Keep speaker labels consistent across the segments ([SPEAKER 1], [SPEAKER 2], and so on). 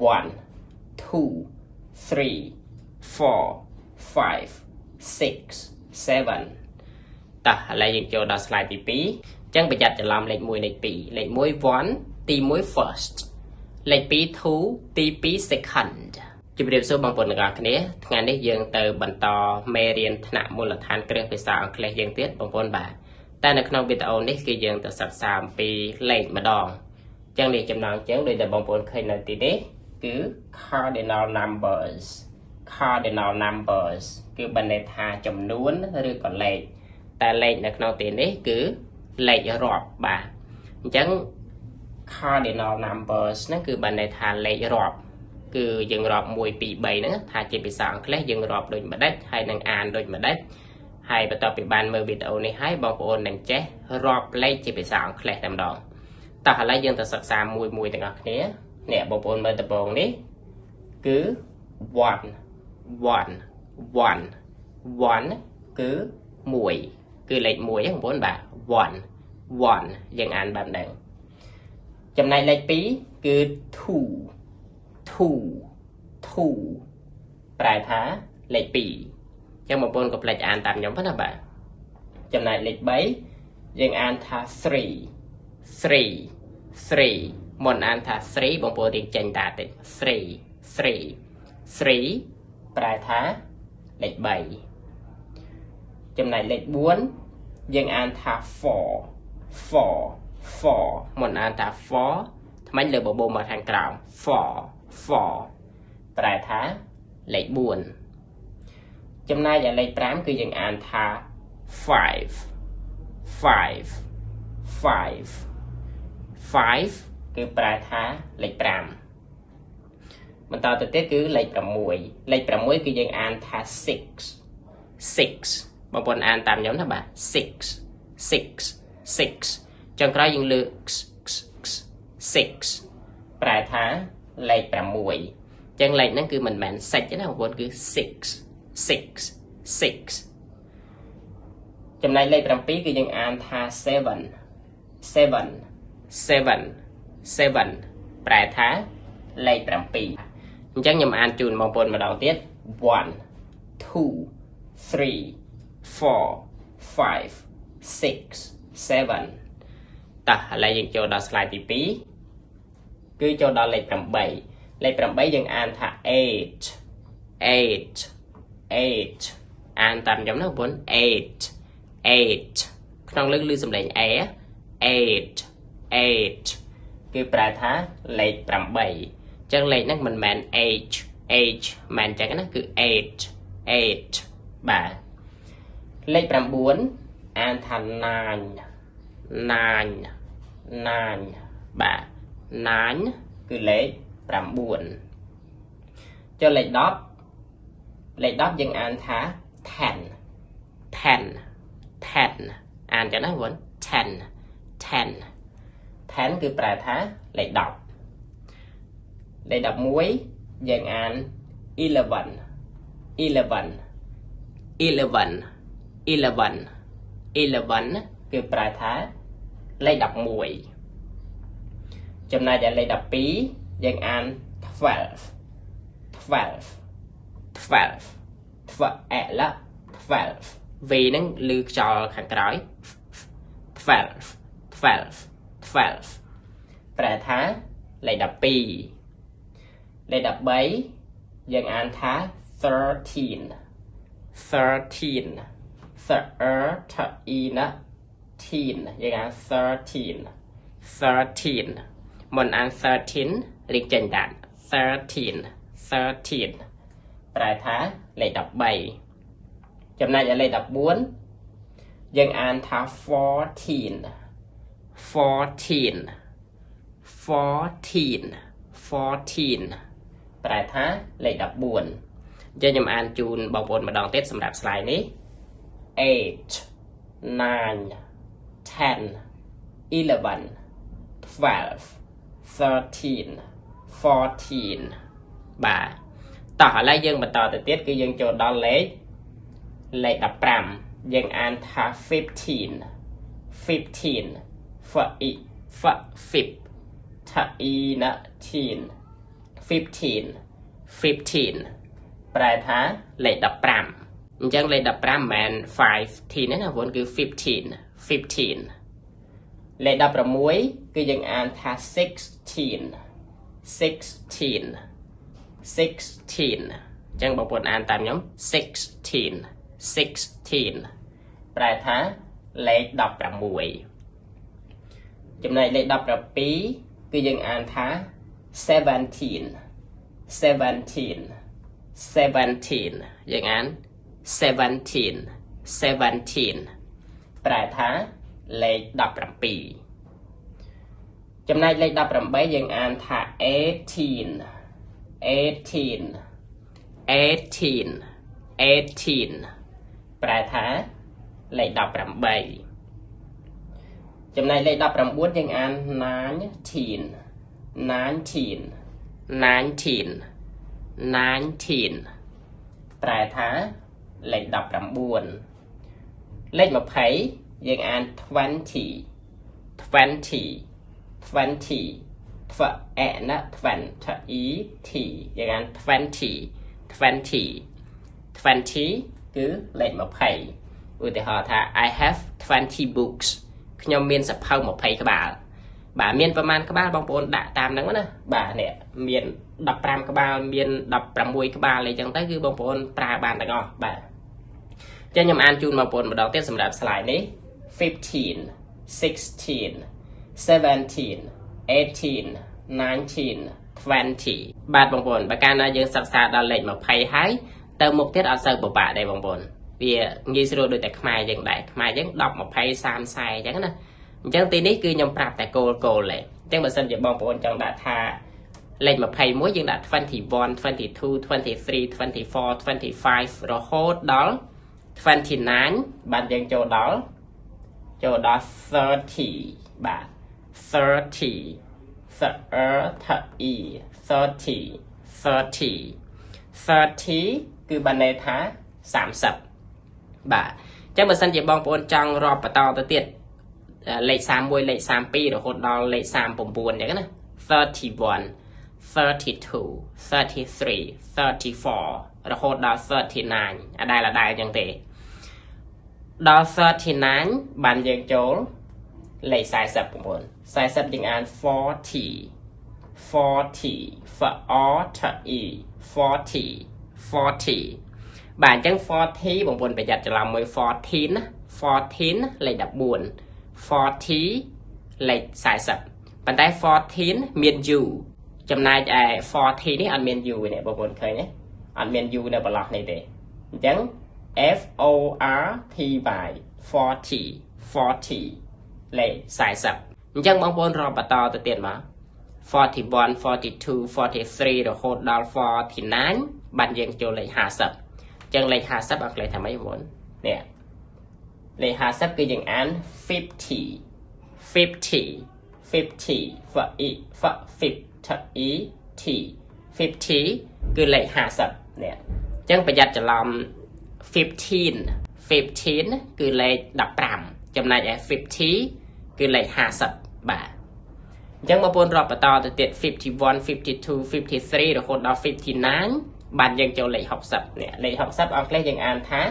[SPEAKER 1] 1 2 3 4 5 6 7 តោះឥឡូវយើងចូលដល់ slide ទី2អញ្ចឹងប្រយ័ត្នច្រឡំលេខ1លេខ2លេខ1 1ទី1 first លេខ2 2ទី2 second ជម្រាបសួរបងប្អូនទាំងអស់គ្នាថ្ងៃនេះយើងទៅបន្តមេរៀនថ្នាក់មូលដ្ឋានគ្រឹះភាសាអង់គ្លេសយើងទៀតបងប្អូនបាទតែនៅក្នុងវីដេអូនេះគឺយើងទៅសិក្សាអំពីលេខម្ដងអញ្ចឹងនេះចំណងជើងដូចដែលបងប្អូនឃើញនៅទីនេះគឺ cardinal numbers គឺបានន័យថាចំនួនឬក៏លេខតែលេខនៅក្នុងទីនេះគឺលេខរាប់បាទអញ្ចឹង cardinal numbers ហ្នឹងគឺបានន័យថាលេខរាប់គឺយើងរាប់1 2 3ហ្នឹងថាជាភាសាអង់គ្លេសយើងរាប់ដូចម្ដេចហើយនឹងអានដូចម្ដេចហើយបន្ទាប់ពីបានមើលវីដេអូនេះហើយបងប្អូននឹងចេះរាប់លេខជាភាសាអង់គ្លេសតែម្ដងតោះឥឡូវយើងទៅសិក្សាមួយទាំងអស់គ្នានេះបងប្អូនមើលដំបូងនេះគឺ1គឺ1គឺលេខ1ហ្នឹងបងប្អូនបាទ1យើងអានបែបហ្នឹងចំណែកលេខ2គឺ2ប្រែថាលេខ2អញ្ចឹងបងប្អូនកុំភ្លេចអានតាមខ្ញុំណាបាទចំណែកលេខ3យើងអានថា3មុនអានថា3បងប្អូនរៀងចេញតាតិច3ប្រែថាលេខ3ចំណែកលេខ4យើងអានថា4មុនអានថា4ថ្មិញលើបបោមកខាងក្រោម4ប្រែថាលេខ4ចំណែកឯលេខ5គឺយើងអានថា5គឺប្រែថាលេខ5បន្តទៅទៀតគឺលេខ6លេខ6គឺយើងអានថា6បងប្អូនអានតាមខ្ញុំណាបាទ6ចុងក្រោយយើងលើក6ប្រែថាលេខ6អញ្ចឹងលេខហ្នឹងគឺមិនមែន6ទេណាបងប្អូនគឺ6ចំណែកលេខ7គឺយើងអានថា7ប្រែថាលេខ7អញ្ចឹងខ្ញុំអានជូនបងប្អូនម្ដងទៀត1 2 3 4 5 6 7តោះឥឡូវយើងចូលដល់ slide ទី2គឺចូលដល់លេខ8លេខ8យើងអានថា8អានតាមខ្ញុំណាបងប្អូន8ក្នុងលើកឮសំឡេង a 8គឺប្រែថាលេខ8អញ្ចឹងលេខហ្នឹងមិនមែន h មែនអញ្ចឹងណាគឺ8បាទលេខ9អានថា9បាទ9គឺលេខ9ចុះលេខ10យើងអានថា10អានចឹងណាបង10គឺប្រែថាលេខ10លេខ11យើងអាន11គឺប្រែថាលេខ11ចំណែកឯលេខ12យើងអាន12 V ហ្នឹងឮខ្យល់ខាងក្រោយ12ប្រែថាលេខ12លេខ13យើងអានថា13យើងអាន13មុនអាន13រៀងចេញតា13ប្រែថាលេខ13ចំណែកឯលេខ14យើងអានថា14ប្រែថាលេខ14អញ្ចឹងខ្ញុំអានជូនបងប្អូនម្ដងទៀតសម្រាប់ slide នេះ8 9 10 11 12 13 14បាទតោះឥឡូវយើងបន្តទៅទៀតគឺយើងចូលដល់លេខ15យើងអានថា15 15 ប្រែថាលេខ15អញ្ចឹងលេខ15មិន5 10ណាបងគឺ15លេខ16គឺយើងអានថា16អញ្ចឹងបងប្អូនអានតាមខ្ញុំ16ប្រែថាលេខ16ចំណែកលេខ17គឺយើងអានថា17យើងអាន17ប្រែថាលេខ17ចំណែកលេខ18យើងអានថា18ប្រែថាលេខ18ចំណែកលេខ19យើងអាន19ប្រែថាលេខ19លេខ20យើងអាន20យើងអាន20គឺលេខ20ឧទាហរណ៍ថា I have 20 books ខ្ញុំមានសភៅ20ក្បាលបាទមានប្រមាណក្បាលបងប្អូនដាក់តាមហ្នឹងណាបាទនេះមាន15ក្បាលមាន16ក្បាលអីចឹងទៅគឺបងប្អូនប្រើបានទាំងអស់បាទចឹងខ្ញុំអានជូនបងប្អូនម្ដងទៀតសម្រាប់ slide នេះ15 16 17 18 19 20បាទបងប្អូនបើកាលណាយើងសិក្សាដល់លេខ20ហើយទៅមុខទៀតអត់សូវពិបាកដែរបងប្អូនវាងាយស្រួលដូចតែខ្មែរយើងដែរខ្មែរយើង10 20 30 40អញ្ចឹងណាអញ្ចឹងទីនេះគឺខ្ញុំប្រាប់តែគោលទេអញ្ចឹងបើសិនជាបងប្អូនចង់ដាក់ថាលេខ21យើងដាក់21 22 23 24 25រហូតដល់29បាទយើងចូលដល់30បាទ30គឺបានន័យថា30បាទអញ្ចឹងបើសិនជាបងប្អូនចង់រាប់បន្តទៅទៀតលេខ31លេខ32រហូតដល់លេខ39អញ្ចឹងណា31 32 33 34រហូតដល់39អដែលអញ្ចឹងទេដល់39បានយើងចូលលេខ40បងប្អូន40យើងអាន40បាទអញ្ចឹង40បងប្អូនប្រយ័ត្នច្រឡំមួយ14ណា14លេខ14 40លេខ40ប៉ុន្តែ14មាន u ចំណែកឯ40នេះអត់មាន u ទេបងប្អូនឃើញទេអត់មាន u នៅបន្លោះនេះទេអញ្ចឹង FORTY 40លេខ40អញ្ចឹងបងប្អូនរាប់បន្តទៅទៀតមក41 42 43រហូតដល់49បានយើងចូលលេខ50អញ្ចឹងលេខ50អង់គ្លេសថាម៉េចបងប្អូននេះលេខ50គឺយើងអាន50គឺលេខ50នេះអញ្ចឹងប្រយ័ត្នច្រឡំ15គឺលេខ15ចំណែកឯ50គឺលេខ50បាទអញ្ចឹងបងប្អូនរាប់បន្តទៅទៀត51 52 53រហូតដល់59បានយើងចូលលេខ60នេះលេខ60អង់គ្លេសយើងអានថា60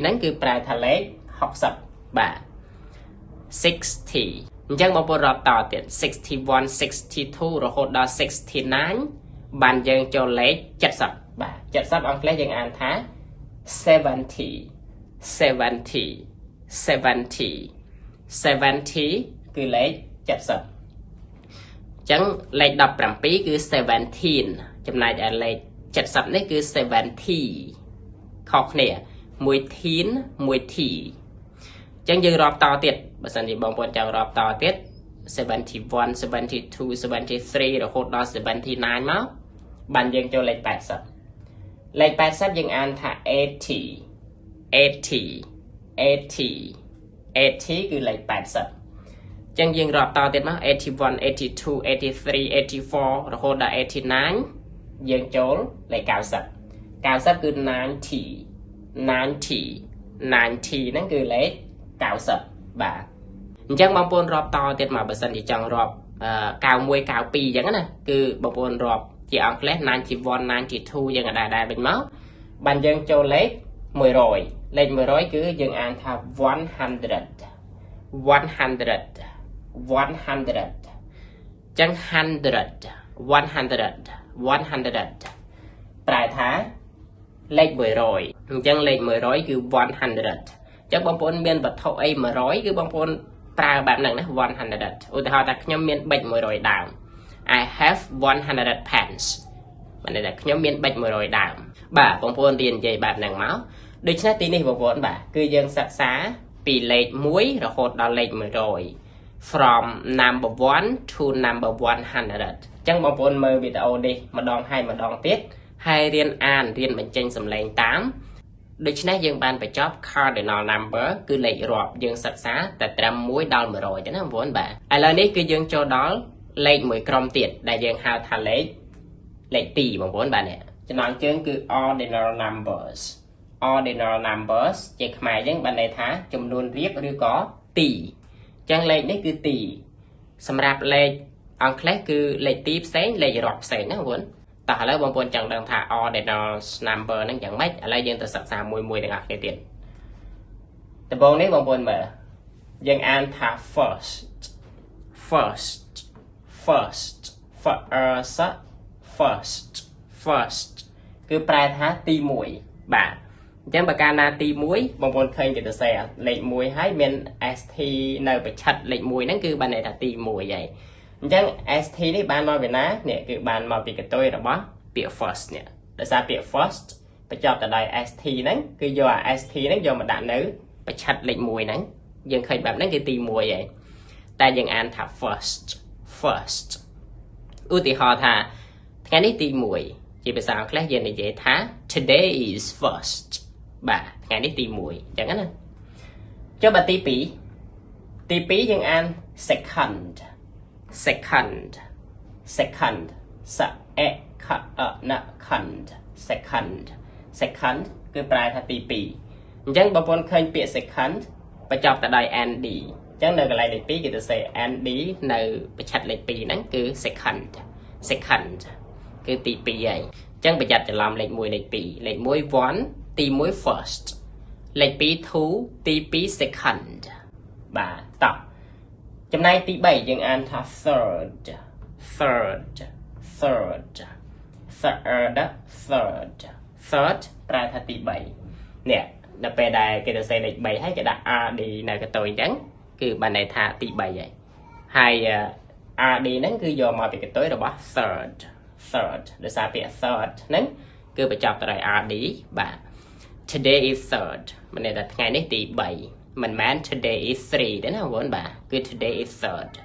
[SPEAKER 1] ហ្នឹងគឺប្រែថាលេខ60បាទ60អញ្ចឹងបងប្អូនរាប់តទៀត61 62រហូតដល់69បានយើងចូលលេខ70បាទ70អង់គ្លេសយើងអានថា70គឺលេខ70អញ្ចឹងលេខ17គឺ17ចំណែកឯលេខ70នេះគឺ70ខុសគ្នាមួយធីនមួយធីអញ្ចឹងយើងរាប់តទៀតបើសិនជាបងប្អូនចង់រាប់តទៀត71 72 73រហូតដល់79មកបានយើងចូលលេខ80លេខ80យើងអានថា80គឺលេខ80ចឹងយើងរាប់តទៀតមក81 82 83 84រហូតដល់89យើងចូលលេខ90គឺ90ហ្នឹងគឺលេខ90បាទ chẳng bóng bồn rộp to tiết mà bà sân thì chẳng rộp cao mùi cao pi chẳng á cứ bóng bồn rộp chỉ ông lết 91, 92 chẳng ở đài bình máu bạn dân cho lết 10 rồi lên 10 rồi cứ dân an thà 100 chẳng 100 Prai thá lên 10 rồi chẳng lên 10 rồi cứ 100 chắc bóng bồn miền vật thổ ấy 10 rồi cứ bóng bồn prai bạn nặng 100 ủa thì họ ta nhóm miền bệnh 10 rồi đào I have 100 pence bạn này là nhóm miền bệnh 10 rồi đào bà bóng bồn điền dây bạn nặng máu được chứ tí này bóng bồn bà cứ dân sắc xá bị lệch muối rồi hột đào lệch 10 rồi from number 1 to number 100 chẳng bóng bồn mơ bị tàu đi mà đòn hay mà đòn tiết hay riêng an riêng mình tranh sầm lệnh 8 được chứ dân ban phải chop cardinal number cứ lệch rộp dân sắc xá tại trăm muối đào 10 rồi chứ nó vốn bà ai lời này cứ dân cho đó lệch 10 krom tiệt đại dân hào thà lệch tỷ bóng bồn bà nè cho nói chương cứ ordinal numbers chỉ khai dân ban này thá chùm luôn riếtឬcó tỷ chẳng lệch đấy cứ tỷ xâm rạp lệch ông khác cứ lệch tí sáng lệch rọp sáng nó vốn ta lấy bóng bồn chẳng đơn thả ordinal number nó chẳng mấy lấy dân ta sẵn sàng mùi để ngạc cái tiền từ bóng này bóng bồn mở dân an thả first cứ prai thá ti mũi bà chẳng bà ca na ti mũi bóng bồn khơi cho tôi xe lệch mũi hãy bên ST nơi phải chặt lệch mũi nó cứ bà này là ti mũi vậy chẳng ST này bạn nói về ná nè cứ bạn mà bị cái tôi rồi bó bị first nè để sao bị first phải cho tại đây ST nắng cứ do ST nắng do mà đạn nữ phải chặt lệnh mùi nắng dân khơi bạn nắng cái ti mùi vậy ta dân an thả first ưu tì họ thả cái này ti mùi chỉ phải sao khác dân này dễ thả today is first bà ngày này ti mùi chẳng á cho bà ti pí dân an second second cứ prai thà tí pí chẳng bà bồn khơi bịa second bà chọc tại đây Andy chẳng nơi cái này để pí thì tôi sẽ Andy nơi bà chặt lấy pí nắng cứ second cứ tí pí vậy chẳng bà chặt cho làm lệnh mùi lệnh mùi vón tí mùi first lệnh pí thú tí pí second bà tập trong này tí 7 dân an thà third ra thà tí 7 nè là về đài cái tôi sẽ lệch 7 hay cái đặt R đi là cái tôi trắng cứ bạn này thà tí 7 vậy hay R đi nắng cứ do mà bị cái tối rồi bỏ third để sao bị third nắng cứ phải chọc tại R đi bà today is third mình này là ngày này tí 7 mình mang today is 3 đến nào vốn bà cứ today is third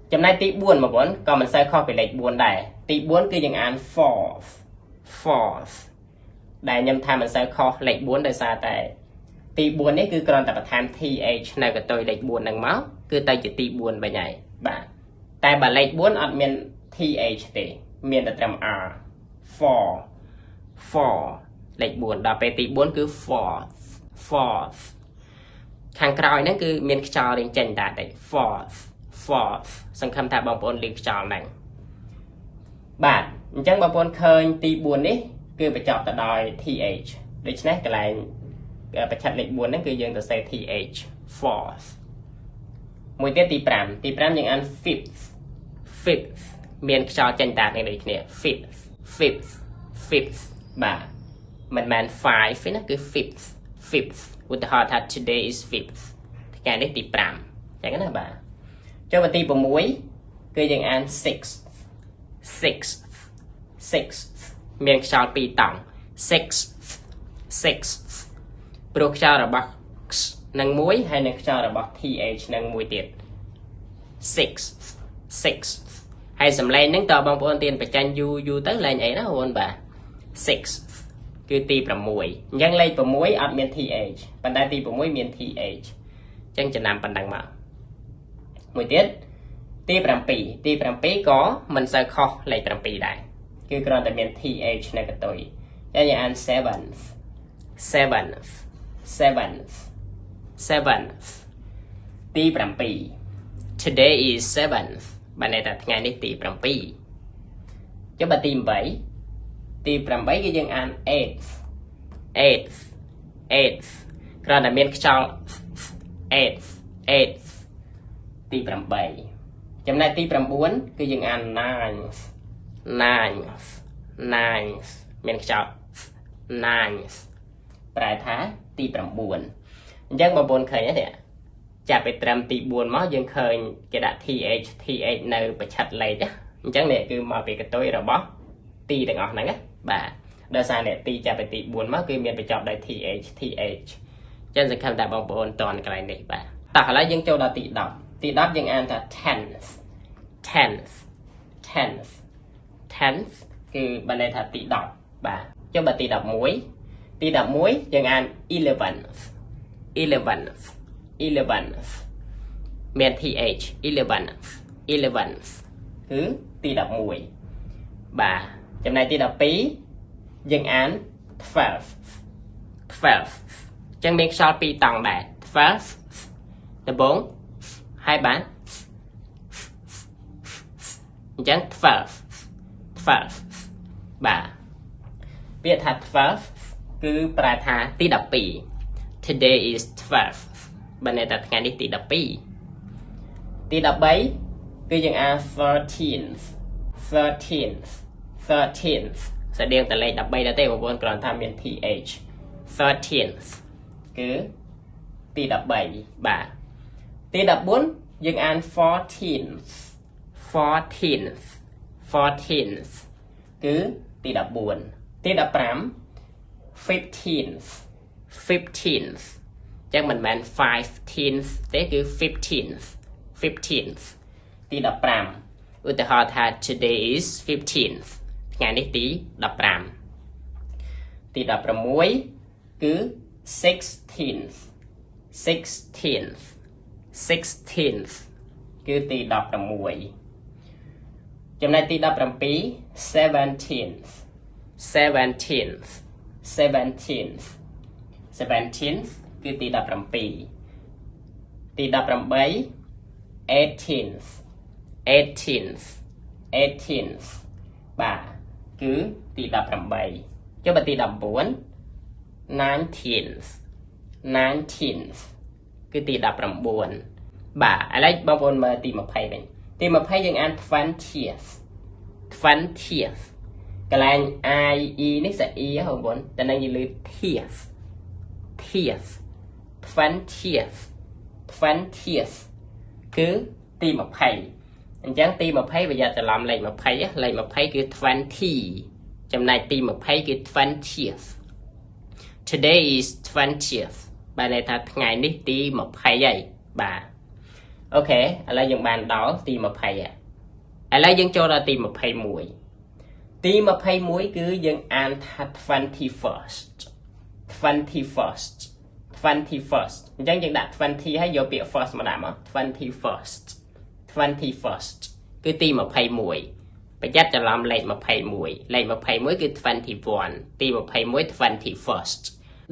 [SPEAKER 1] trong này tí 4 mà vốn còn mình sẽ khó phải lệch 4 đây tí 4 cứ dân án fourth đại nhầm tham mình sẽ khó lệch 4 đời xa tại tí 4 ấy cứ còn tập tham th này của tôi lệch 4 đằng máu cứ tay chỉ tí 4 bài nhảy bà tại bà lệch 4 ở miền th thì miền là trầm r four lệch 4 đọc về tí 4 cứ fourth hàng còi nó cứ miền trò đến chân đạt đấy fourth xong khăm thả bóng bồn liên trò này bạn chẳng bóng bồn khơi tí 4 ấy cứ phải chọn tại đòi th để chứ cái này phải chặt lệnh 4 nó cứ dân ta sẽ th fourth mùi tiết tí 5 những ăn fifth miền trò chân đạt này đấy nè fifth bà mình mang 5 nó cứ fifth with the heart that today is 5th thì cái này tí 5 chẳng cái nào bà cho bà tí bộ muối cứ dân ăn 6th miền trò pi tổng 6th pro trò là bọc nâng muối hay nâng trò là bọc th nâng muối tiệt 6th hay sầm lên nâng tờ bóng bồn tiền phải chanh du tới lên ấy đó hôn bà 6th cứ tí bà muối nhân lên bà muối ở miền th bàn đai tí bà muối miền th chân chân nằm bàn đằng mà mùi tiết tí bà pí có mình sẽ khó lấy bà pí đại cứ còn tại miền th này cái tôi cho nhà ăn 7th 7th ទី7 Today is 7th បានន័យថាថ្ងៃនេះទី7ចុះបើទី8ទី8គឺយើងអាន 8th គ្រាន់តែមានខ្យល់ 8th ទី8ចំណែកទី9គឺយើងអាន 9th មានខ្យល់ 9th ប្រែថាទី9អញ្ចឹងបងប្អូនឃើញទេចាប់ពីត្រឹមទី4មកយើងឃើញគេដាក់ th នៅប្រឆិតលេខអញ្ចឹងនេះគឺមកពីកតុយរបស់ទីទាំងអស់ហ្នឹងណាបាទដោយសារនេះទីចាប់ពីទី4មកគឺមានបញ្ចប់ដោយ th អញ្ចឹងសង្ឃឹមថាបងប្អូនតន់កន្លែងនេះបាទតោះឥឡូវយើងចូលដល់ទី10ទី10យើងអានថា 10th គឺបានន័យថាទី10បាទចុះបើទី11យើងអាន 11th មាន th 11th គឺទី11បាទចំណែកទី12យើងអាន 12th អញ្ចឹងមានខ្យល់2តង់ដែរ 12th ដំបូងហើយបានអញ្ចឹង 12th បាទពាក្យថា 12th គឺប្រែថាទី12 Today is 12th បានន័យថាថ្ងៃនេះទី12ទី13គឺយើងអាន 13th ស្តៀងតែលេខ13ដែរទេបងប្អូនគ្រាន់ថាមាន th 13th គឺទី13បាទទី14យើងអាន 14th គឺទី14ទី15 15th ចឹងមិនមែន 15th ទេគឺ 15th ទី15ឧទាហរណ៍ថា Today is 15th ថ្ងៃនេះទី15ទី16គឺ 16th គឺទី16ចំណែកទី17 17th គឺទី17ទី18 18th បាទគឺទី18ចុះបើទី19 19th គឺទី19បាទឥឡូវបងប្អូនមើលទី20វិញទី20យើងអាន 20th កន្លែង ie នេះសា e ហ៎បងប្អូនតែនឹងយើងលើ th 20th គឺទី20អញ្ចឹងទី20ប្រយ័ត្នច្រឡំលេខ20លេខ20គឺ20ចំណែកទី20គឺ 20th Today is 20th បានន័យថាថ្ងៃនេះទី20ហើយបាទអូខេឥឡូវយើងបានដល់ទី20ហើយឥឡូវយើងចូលដល់ទី21ទី21គឺយើងអានថា 21st អញ្ចឹងយើងដាក់20ហើយយកពាក្យ first មកដាក់មក 21st គឺទី21ប្រយ័ត្នច្រឡំលេខ21លេខ21គឺ21ទី21 21st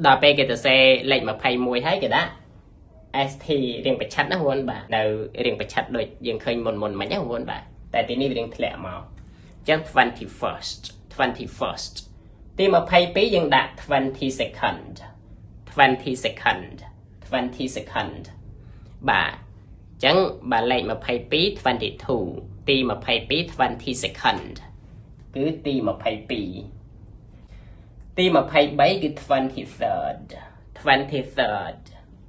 [SPEAKER 1] ដល់ពេលគេទៅសេលេខ21ហើយគេដាក់ st រៀងប្រឆិតណាបងប្អូនបាទនៅរៀងប្រឆិតដូចយើងឃើញមុនមិញណាបងប្អូនបាទតែទីនេះរៀងធ្លាក់មកអញ្ចឹង 21st ទី22យើងដាក់ 22nd បាទអញ្ចឹងបើលេខ22 22ទី22 22nd គឺទី22ទី23គឺ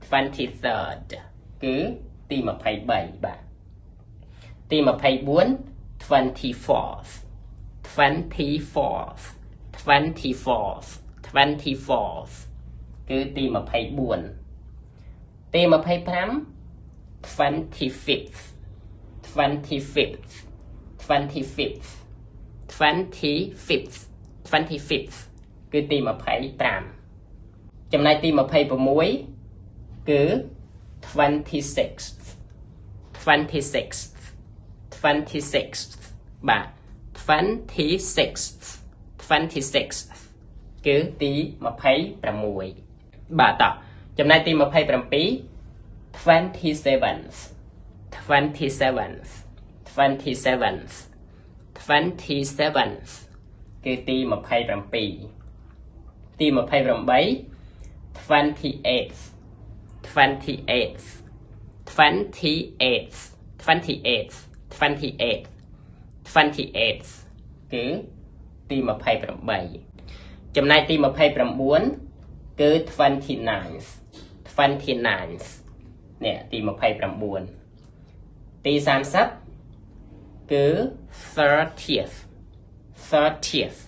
[SPEAKER 1] 23rd គឺទី23បាទទី24 24th គឺទី24ទី25 25th គឺទី25ចំណែកទី26គឺ 26th បាទ 26th គឺទី26បាទតោះ ចំណែកទី27 27th 27th 27th 27th គឺទី27ទី28 28th 28th 28th 28th 28th 28th គឺទី28ចំណែកទី29គឺ 29th 29th នេះទី29ទី30គឺ 30th 30th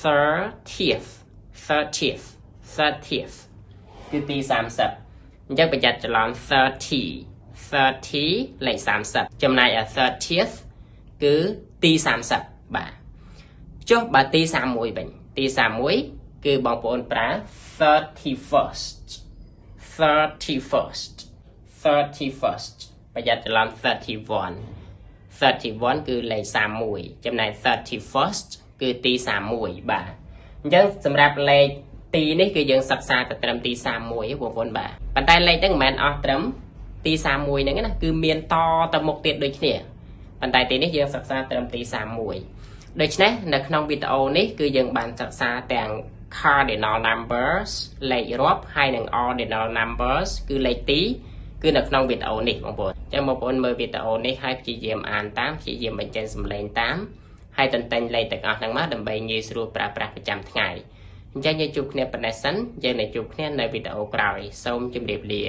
[SPEAKER 1] 30th 30th 30th គឺទី30អញ្ចឹងបញ្ជាក់ច្រឡំ30លេខ30ចំណែក 30th គឺទី30បាទចុះបើទី31វិញទី31គឺបងប្អូនប្រើ 31st 31st 31st ប្រយ័ត្នច្រឡំ31 31គឺលេខ31ចំណែក 31st គឺទី31បាទអញ្ចឹងសម្រាប់លេខទីនេះគឺយើងសិក្សាទៅត្រឹមទី31បងប្អូនបាទប៉ុន្តែលេខហ្នឹងមិនមែនអស់ត្រឹមទី31ហ្នឹងណាគឺមានតទៅមុខទៀតដូចគ្នាប៉ុន្តែទីនេះយើងសិក្សាត្រឹមទី31ដូច្នេះនៅក្នុងវីដេអូនេះគឺយើងបានសិក្សាទាំង cardinal numbers លេខរាប់ហើយនិង ordinal numbers គឺលេខទីគឺនៅក្នុងវីដេអូនេះបងប្អូនអញ្ចឹងបងប្អូនមើលវីដេអូនេះហើយព្យាយាមអានតាមព្យាយាមបញ្ចេញសំឡេងតាមហើយតន្ទិញលេខទាំងអស់ហ្នឹងមកដើម្បីងាយស្រួលប្រើប្រាស់ប្រចាំថ្ងៃអញ្ចឹងយើងជួបគ្នាប៉ុណ្ណេះសិនយើងនឹងជួបគ្នានៅវីដេអូក្រោយសូមជម្រាបលា